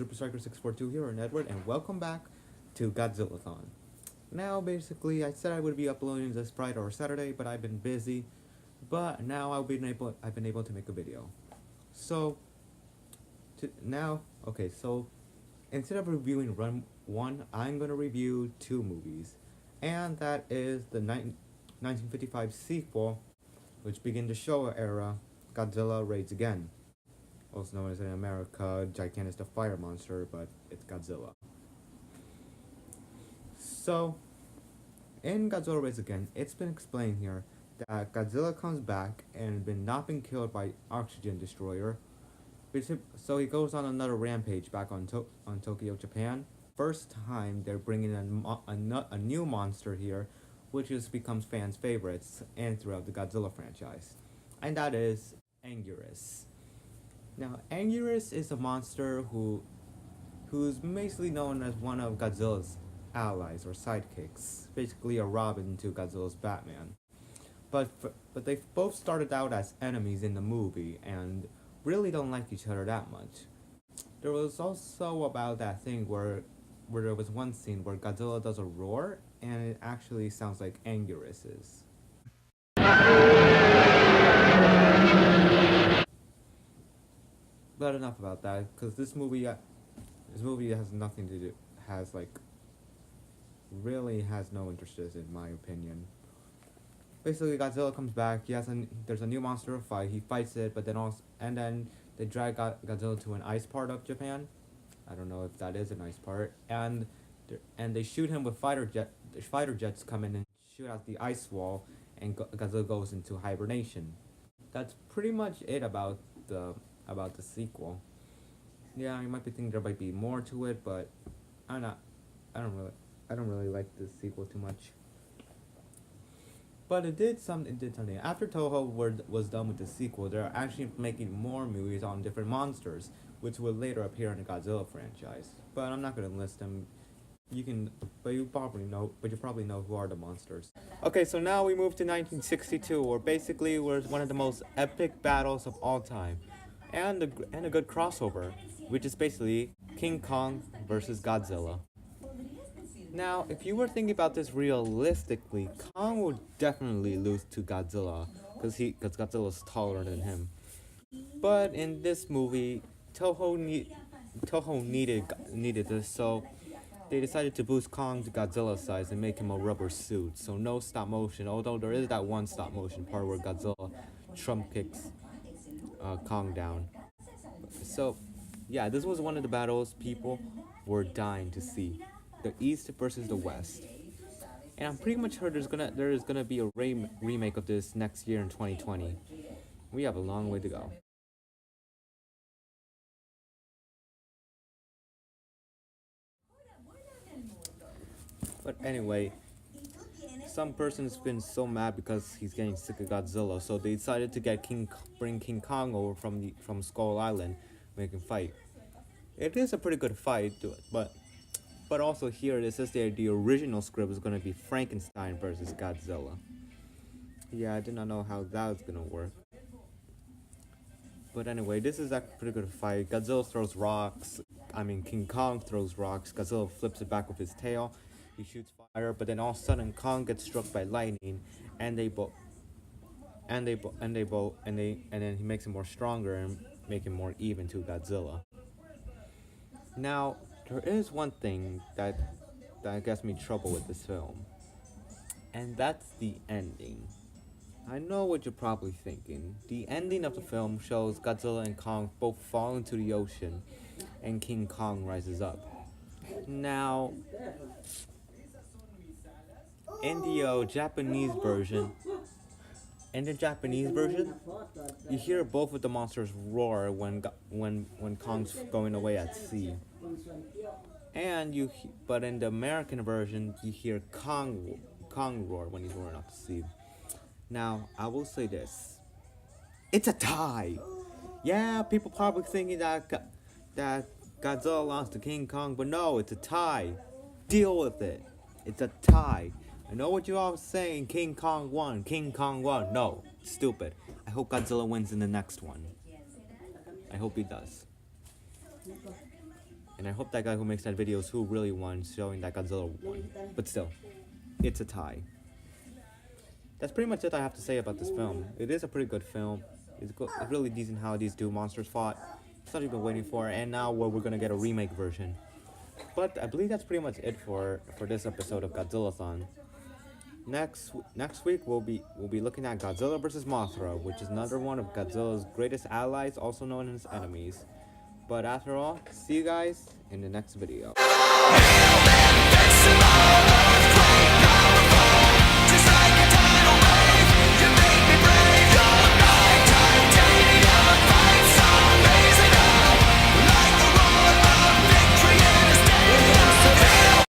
Super Striker 642 here, and Edward, and welcome back to Godzillathon. Now, basically, I said I would be uploading this Friday or Saturday, but I've been busy. But now I've been able to make a video. So, so instead of reviewing Run 1, I'm gonna review 2 movies, and that is the 1955 sequel, which began the Showa era, Godzilla Raids Again. Also known as in America, Gigantus the Fire Monster, but it's Godzilla. So, in Godzilla Raids Again, it's been explained here that Godzilla comes back and not been killed by Oxygen Destroyer. So he goes on another rampage back on Tokyo, Japan. First time they're bringing a new monster here, which becomes fans' favorites and throughout the Godzilla franchise, and that is Anguirus. Now, Anguirus is a monster who's basically known as one of Godzilla's allies or sidekicks, basically a Robin to Godzilla's Batman. But they both started out as enemies in the movie and really don't like each other that much. There was also about that thing where there was one scene where Godzilla does a roar and it actually sounds like Anguirus's. But enough about that, because this movie has nothing to do, really has no interest in my opinion. Basically, Godzilla comes back. There's a new monster to fight. He fights it, but then they drag Godzilla to an ice part of Japan. I don't know if that is an ice part, and they shoot him with fighter jets come in and shoot out the ice wall, and Godzilla goes into hibernation. That's pretty much it about the sequel. Yeah, you might be thinking there might be more to it, but I don't really like this sequel too much. But it did something. After Toho was done with the sequel, they're actually making more movies on different monsters, which will later appear in the Godzilla franchise. But I'm not gonna list them. You probably know who are the monsters. Okay, so now we move to 1962, where basically was one of the most epic battles of all time, and a good crossover, which is basically King Kong versus Godzilla. Now, if you were thinking about this realistically, Kong would definitely lose to Godzilla, because Godzilla's taller than him. But in this movie, Toho needed this, so they decided to boost Kong to Godzilla's size and make him a rubber suit. So no stop motion, although there is that one stop motion part where Godzilla trump kicks Kong down. So, yeah, this was one of the battles people were dying to see. The East versus the West. And I'm pretty much heard there is gonna be a remake of this next year in 2020. We have a long way to go. But anyway, some person's been so mad because he's getting sick of Godzilla, so they decided to bring King Kong over from Skull Island, make him fight. It is a pretty good fight, but also here it says the original script is going to be Frankenstein versus Godzilla. Yeah, I did not know how that was going to work. But anyway, this is a pretty good fight. Godzilla throws rocks. King Kong throws rocks. Godzilla flips it back with his tail. He shoots fire, but then all of a sudden Kong gets struck by lightning, and then he makes him more stronger and make him more even to Godzilla. Now, there is one thing that gets me in trouble with this film, and that's the ending. I know what you're probably thinking. The ending of the film shows Godzilla and Kong both fall into the ocean, and King Kong rises up. Now, in the Japanese version, you hear both of the monsters roar when Kong's going away at sea. But in the American version, you hear Kong roar when he's roaring out to sea. Now, I will say this: it's a tie. Yeah, people probably thinking that Godzilla lost to King Kong, but no, it's a tie. Deal with it. It's a tie. I know what you're all saying. King Kong won. No, stupid. I hope Godzilla wins in the next one. I hope he does. And I hope that guy who makes that video is who really won, showing that Godzilla won. But still, it's a tie. That's pretty much it I have to say about this film. It is a pretty good film. It's really decent how these two monsters fought. That's what we've been waiting for, and now we're gonna get a remake version. But I believe that's pretty much it for this episode of Godzillathon. Next week we'll be looking at Godzilla vs. Mothra, which is another one of Godzilla's greatest allies, also known as enemies. But after all, see you guys in the next video.